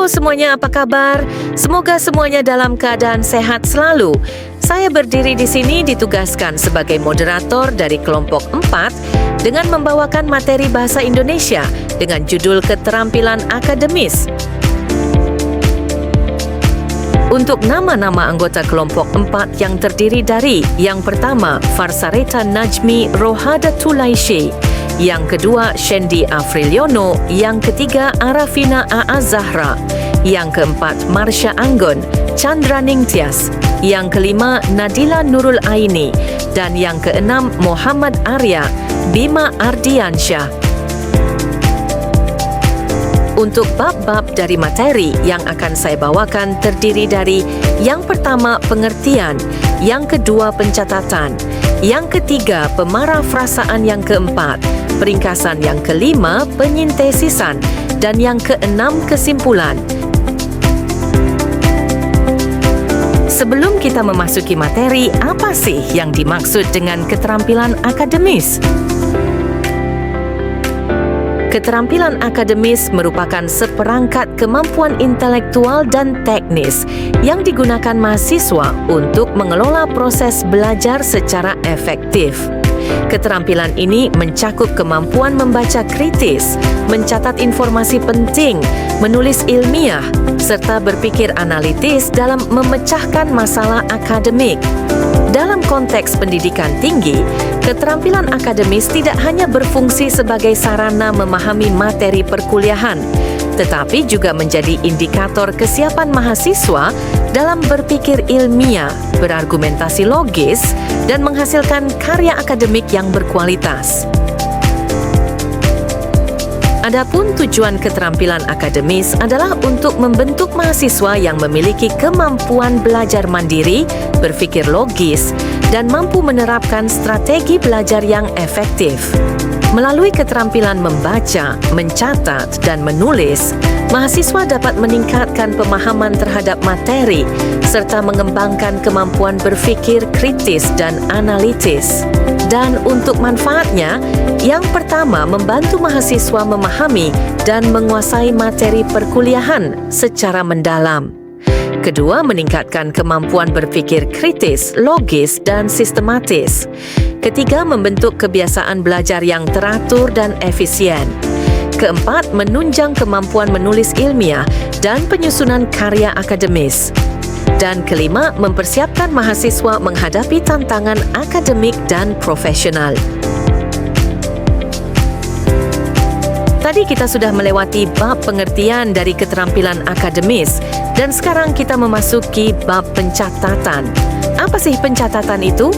Halo semuanya, apa kabar? Semoga semuanya dalam keadaan sehat selalu. Saya berdiri di sini ditugaskan sebagai moderator dari kelompok 4 dengan membawakan materi bahasa Indonesia dengan judul Keterampilan Akademis. Untuk nama-nama anggota kelompok 4 yang terdiri dari yang pertama, Farsareta Najmi Rohadatul-Laisy, yang kedua, Shendi Afriliono, yang ketiga, Arafina A.A. Zahra, yang keempat, Marsha Anggun, Chandraning Tias, yang kelima, Nadila Nurul Aini, dan yang keenam, Muhammad Arya Bima Ardiansyah. Untuk bab-bab dari materi yang akan saya bawakan terdiri dari yang pertama, pengertian, yang kedua, pencatatan, yang ketiga, pemarafrasaan, yang keempat, peringkasan, yang kelima, penyintesisan, dan yang keenam, kesimpulan. Sebelum kita memasuki materi, apa sih yang dimaksud dengan keterampilan akademis? Keterampilan akademis merupakan seperangkat kemampuan intelektual dan teknis yang digunakan mahasiswa untuk mengelola proses belajar secara efektif. Keterampilan ini mencakup kemampuan membaca kritis, mencatat informasi penting, menulis ilmiah, serta berpikir analitis dalam memecahkan masalah akademik. Dalam konteks pendidikan tinggi, keterampilan akademis tidak hanya berfungsi sebagai sarana memahami materi perkuliahan, tetapi juga menjadi indikator kesiapan mahasiswa dalam berpikir ilmiah, berargumentasi logis, dan menghasilkan karya akademik yang berkualitas. Adapun tujuan keterampilan akademis adalah untuk membentuk mahasiswa yang memiliki kemampuan belajar mandiri, berpikir logis, dan mampu menerapkan strategi belajar yang efektif. Melalui keterampilan membaca, mencatat, dan menulis, mahasiswa dapat meningkatkan pemahaman terhadap materi serta mengembangkan kemampuan berpikir kritis dan analitis. Dan untuk manfaatnya, yang pertama, membantu mahasiswa memahami dan menguasai materi perkuliahan secara mendalam. Kedua, meningkatkan kemampuan berpikir kritis, logis, dan sistematis. Ketiga, membentuk kebiasaan belajar yang teratur dan efisien. Keempat, menunjang kemampuan menulis ilmiah dan penyusunan karya akademis. Dan kelima, mempersiapkan mahasiswa menghadapi tantangan akademik dan profesional. Tadi kita sudah melewati bab pengertian dari keterampilan akademis dan sekarang kita memasuki bab pencatatan. Apa sih pencatatan itu?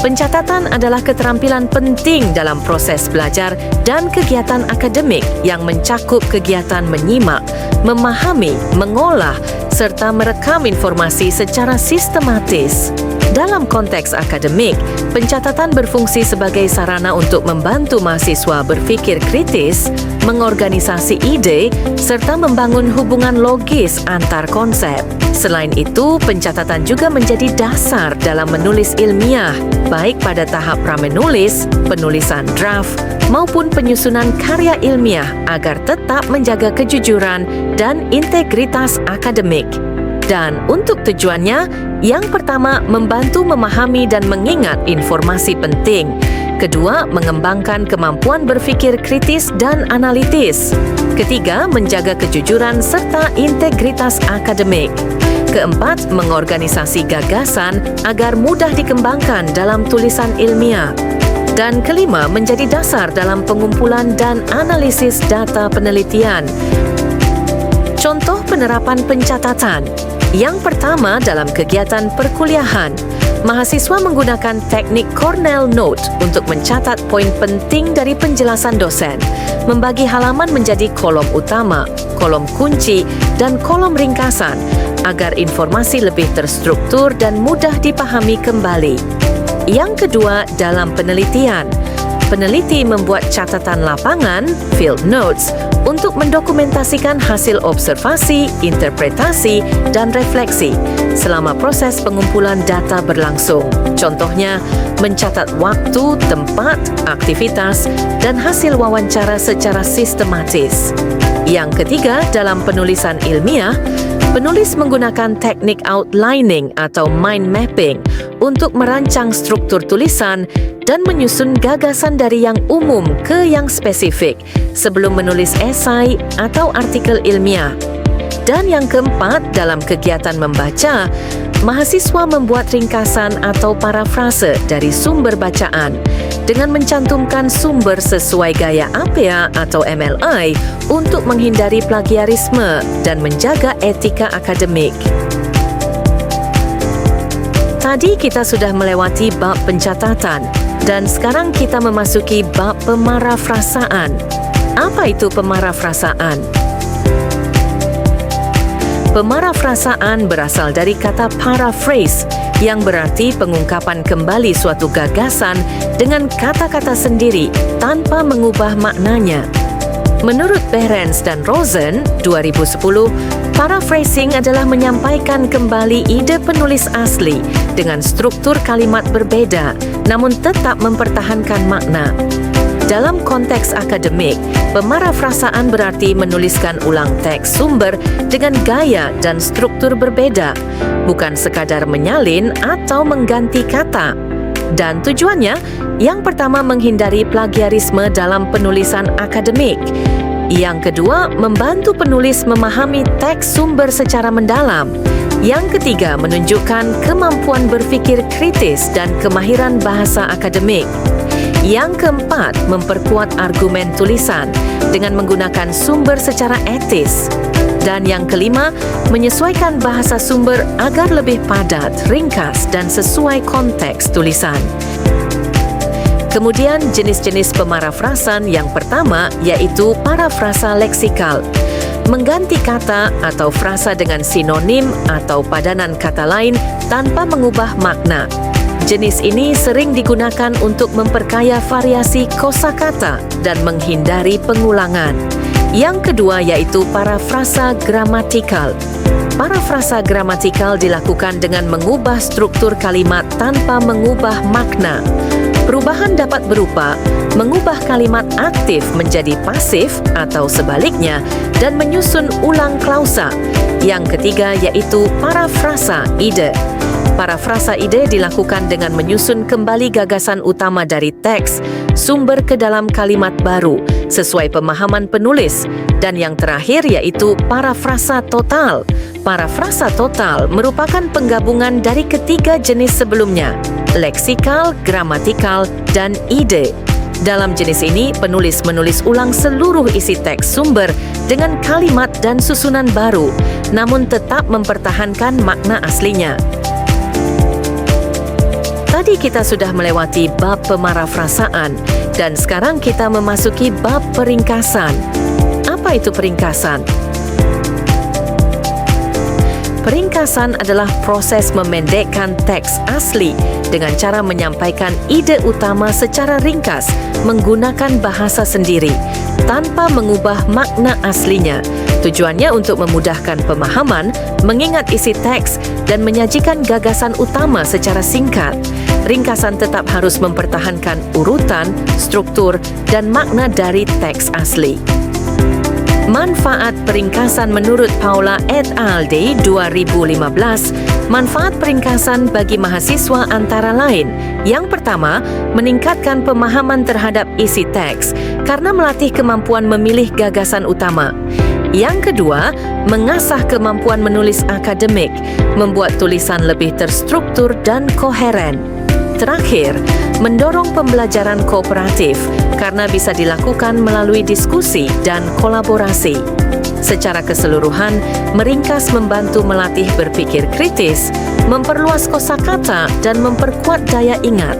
Pencatatan adalah keterampilan penting dalam proses belajar dan kegiatan akademik yang mencakup kegiatan menyimak, memahami, mengolah, serta merekam informasi secara sistematis. Dalam konteks akademik, pencatatan berfungsi sebagai sarana untuk membantu mahasiswa berpikir kritis, mengorganisasi ide, serta membangun hubungan logis antar konsep. Selain itu, pencatatan juga menjadi dasar dalam menulis ilmiah, baik pada tahap pramenulis, penulisan draft, maupun penyusunan karya ilmiah agar tetap menjaga kejujuran dan integritas akademik. Dan untuk tujuannya, yang pertama, membantu memahami dan mengingat informasi penting. Kedua, mengembangkan kemampuan berpikir kritis dan analitis. Ketiga, menjaga kejujuran serta integritas akademik. Keempat, mengorganisasi gagasan agar mudah dikembangkan dalam tulisan ilmiah. Dan kelima, menjadi dasar dalam pengumpulan dan analisis data penelitian. Contoh penerapan pencatatan. Yang pertama, dalam kegiatan perkuliahan, mahasiswa menggunakan teknik Cornell Note untuk mencatat poin penting dari penjelasan dosen, membagi halaman menjadi kolom utama, kolom kunci, dan kolom ringkasan agar informasi lebih terstruktur dan mudah dipahami kembali. Yang kedua, dalam penelitian, Peneliti membuat catatan lapangan, field notes, untuk mendokumentasikan hasil observasi, interpretasi, dan refleksi selama proses pengumpulan data berlangsung. Contohnya, mencatat waktu, tempat, aktivitas, dan hasil wawancara secara sistematis. Yang ketiga, dalam penulisan ilmiah, penulis menggunakan teknik outlining atau mind mapping untuk merancang struktur tulisan dan menyusun gagasan dari yang umum ke yang spesifik sebelum menulis esai atau artikel ilmiah. Dan yang keempat, dalam kegiatan membaca, mahasiswa membuat ringkasan atau parafrase dari sumber bacaan dengan mencantumkan sumber sesuai gaya APA atau MLI untuk menghindari plagiarisme dan menjaga etika akademik. Tadi kita sudah melewati bab pencatatan dan sekarang kita memasuki bab pemarafrasaan. Apa itu pemarafrasaan? Pemarafrasaan berasal dari kata paraphrase yang berarti pengungkapan kembali suatu gagasan dengan kata-kata sendiri tanpa mengubah maknanya. Menurut Behrens dan Rosen, 2010, paraphrasing adalah menyampaikan kembali ide penulis asli dengan struktur kalimat berbeda namun tetap mempertahankan makna. Dalam konteks akademik, pemarafrasaan berarti menuliskan ulang teks sumber dengan gaya dan struktur berbeda, bukan sekadar menyalin atau mengganti kata. Dan tujuannya, yang pertama menghindari plagiarisme dalam penulisan akademik. Yang kedua, membantu penulis memahami teks sumber secara mendalam. Yang ketiga, menunjukkan kemampuan berpikir kritis dan kemahiran bahasa akademik. Yang keempat, memperkuat argumen tulisan dengan menggunakan sumber secara etis. Dan yang kelima, menyesuaikan bahasa sumber agar lebih padat, ringkas, dan sesuai konteks tulisan. Kemudian, jenis-jenis pemarafrasan yang pertama yaitu parafrasa leksikal. Mengganti kata atau frasa dengan sinonim atau padanan kata lain tanpa mengubah makna. Jenis ini sering digunakan untuk memperkaya variasi kosakata dan menghindari pengulangan. Yang kedua yaitu parafrasa gramatikal. Parafrasa gramatikal dilakukan dengan mengubah struktur kalimat tanpa mengubah makna. Perubahan dapat berupa mengubah kalimat aktif menjadi pasif atau sebaliknya dan menyusun ulang klausa. Yang ketiga yaitu parafrasa ide. Parafrasa ide dilakukan dengan menyusun kembali gagasan utama dari teks sumber ke dalam kalimat baru sesuai pemahaman penulis. Dan yang terakhir yaitu parafrasa total. Parafrasa total merupakan penggabungan dari ketiga jenis sebelumnya, leksikal, gramatikal, dan ide. Dalam jenis ini, penulis menulis ulang seluruh isi teks sumber dengan kalimat dan susunan baru, namun tetap mempertahankan makna aslinya. Tadi kita sudah melewati bab pemarafrasaan dan sekarang kita memasuki bab peringkasan. Apa itu peringkasan? Peringkasan adalah proses memendekkan teks asli dengan cara menyampaikan ide utama secara ringkas menggunakan bahasa sendiri tanpa mengubah makna aslinya. Tujuannya untuk memudahkan pemahaman, mengingat isi teks, dan menyajikan gagasan utama secara singkat. Ringkasan tetap harus mempertahankan urutan, struktur, dan makna dari teks asli. Manfaat peringkasan menurut Paula et al. 2015. Manfaat peringkasan bagi mahasiswa antara lain. Yang pertama, meningkatkan pemahaman terhadap isi teks karena melatih kemampuan memilih gagasan utama. Yang kedua, mengasah kemampuan menulis akademik, membuat tulisan lebih terstruktur dan koheren. Terakhir, mendorong pembelajaran kooperatif karena bisa dilakukan melalui diskusi dan kolaborasi. Secara keseluruhan, meringkas membantu melatih berpikir kritis, memperluas kosakata, dan memperkuat daya ingat.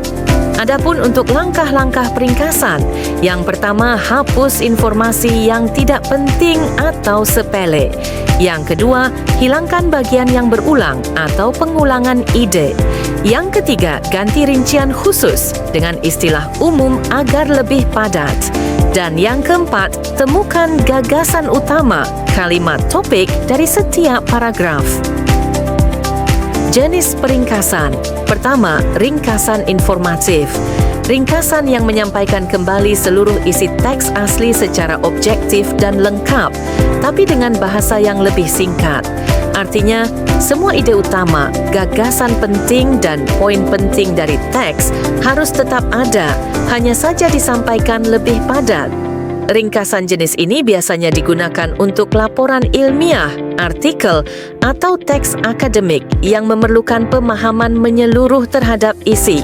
Adapun untuk langkah-langkah peringkasan, yang pertama, hapus informasi yang tidak penting atau sepele. Yang kedua, hilangkan bagian yang berulang atau pengulangan ide. Yang ketiga, ganti rincian khusus dengan istilah umum agar lebih padat. Dan yang keempat, temukan gagasan utama kalimat topik dari setiap paragraf. Jenis peringkasan. Pertama, ringkasan informatif. Ringkasan yang menyampaikan kembali seluruh isi teks asli secara objektif dan lengkap, tapi dengan bahasa yang lebih singkat. Artinya, semua ide utama, gagasan penting dan poin penting dari teks harus tetap ada, hanya saja disampaikan lebih padat. Ringkasan jenis ini biasanya digunakan untuk laporan ilmiah, artikel, atau teks akademik yang memerlukan pemahaman menyeluruh terhadap isi.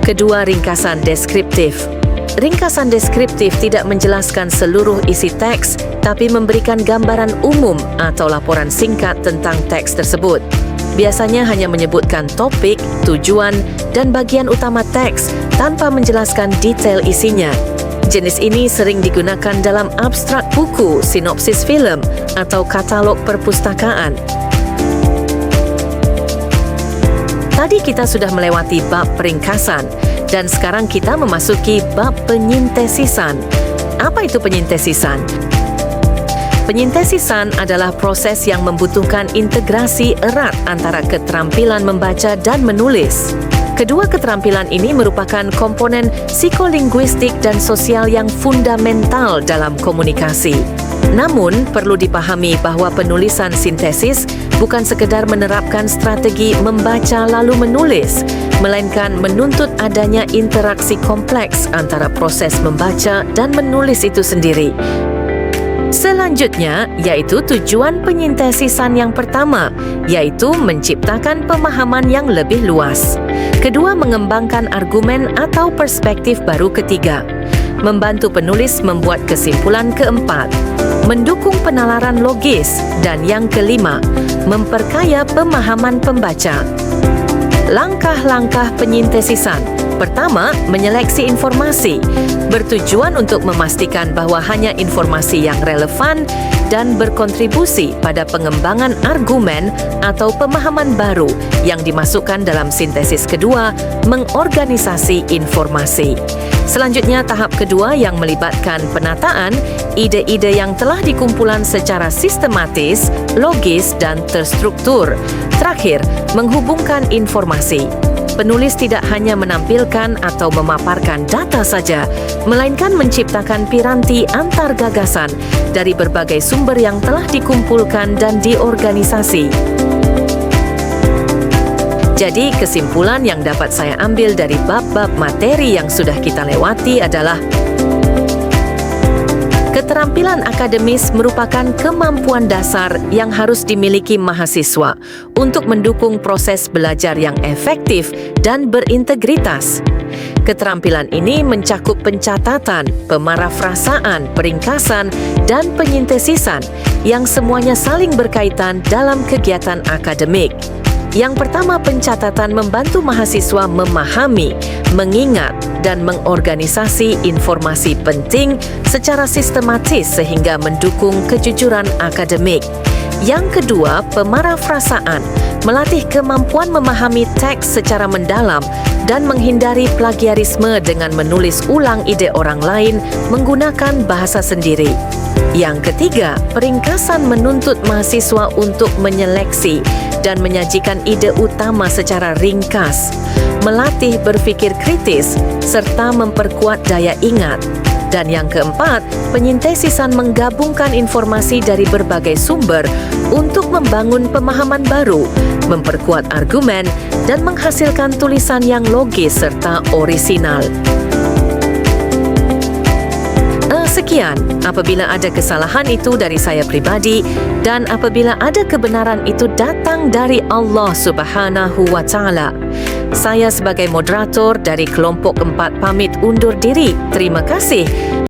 Kedua, ringkasan deskriptif. Ringkasan deskriptif tidak menjelaskan seluruh isi teks, tapi memberikan gambaran umum atau laporan singkat tentang teks tersebut. Biasanya hanya menyebutkan topik, tujuan, dan bagian utama teks tanpa menjelaskan detail isinya. Jenis ini sering digunakan dalam abstrak buku, sinopsis filem, atau katalog perpustakaan. Tadi kita sudah melewati bab peringkasan dan sekarang kita memasuki bab penyintesisan. Apa itu penyintesisan? Penyintesisan adalah proses yang membutuhkan integrasi erat antara keterampilan membaca dan menulis. Kedua keterampilan ini merupakan komponen psikolinguistik dan sosial yang fundamental dalam komunikasi. Namun, perlu dipahami bahwa penulisan sintesis bukan sekedar menerapkan strategi membaca lalu menulis, melainkan menuntut adanya interaksi kompleks antara proses membaca dan menulis itu sendiri. Selanjutnya, yaitu tujuan penyintesisan yang pertama, yaitu menciptakan pemahaman yang lebih luas. Kedua, mengembangkan argumen atau perspektif baru. Ketiga, membantu penulis membuat kesimpulan. Keempat, mendukung penalaran logis. Dan yang kelima, memperkaya pemahaman pembaca. Langkah-langkah penyintesisan. Pertama, menyeleksi informasi, bertujuan untuk memastikan bahwa hanya informasi yang relevan dan berkontribusi pada pengembangan argumen atau pemahaman baru yang dimasukkan dalam sintesis. Kedua, mengorganisasi informasi. Selanjutnya, tahap kedua yang melibatkan penataan ide-ide yang telah dikumpulkan secara sistematis, logis, dan terstruktur. Terakhir, menghubungkan informasi. Penulis tidak hanya menampilkan atau memaparkan data saja, melainkan menciptakan piranti antar gagasan dari berbagai sumber yang telah dikumpulkan dan diorganisasi. Jadi, kesimpulan yang dapat saya ambil dari bab-bab materi yang sudah kita lewati adalah keterampilan akademis merupakan kemampuan dasar yang harus dimiliki mahasiswa untuk mendukung proses belajar yang efektif dan berintegritas. Keterampilan ini mencakup pencatatan, pemarafrasaan, peringkasan, dan penyintesisan yang semuanya saling berkaitan dalam kegiatan akademik. Yang pertama, pencatatan membantu mahasiswa memahami, mengingat, dan mengorganisasi informasi penting secara sistematis sehingga mendukung kejujuran akademik. Yang kedua, pemarafrasaan melatih kemampuan memahami teks secara mendalam dan menghindari plagiarisme dengan menulis ulang ide orang lain menggunakan bahasa sendiri. Yang ketiga, peringkasan menuntut mahasiswa untuk menyeleksi dan menyajikan ide utama secara ringkas, melatih berpikir kritis, serta memperkuat daya ingat. Dan yang keempat, penyintesisan menggabungkan informasi dari berbagai sumber untuk membangun pemahaman baru, memperkuat argumen, dan menghasilkan tulisan yang logis serta orisinal. Sekian, apabila ada kesalahan itu dari saya pribadi dan apabila ada kebenaran itu datang dari Allah Subhanahu wa Ta'ala. Saya sebagai moderator dari kelompok 4 pamit undur diri. Terima kasih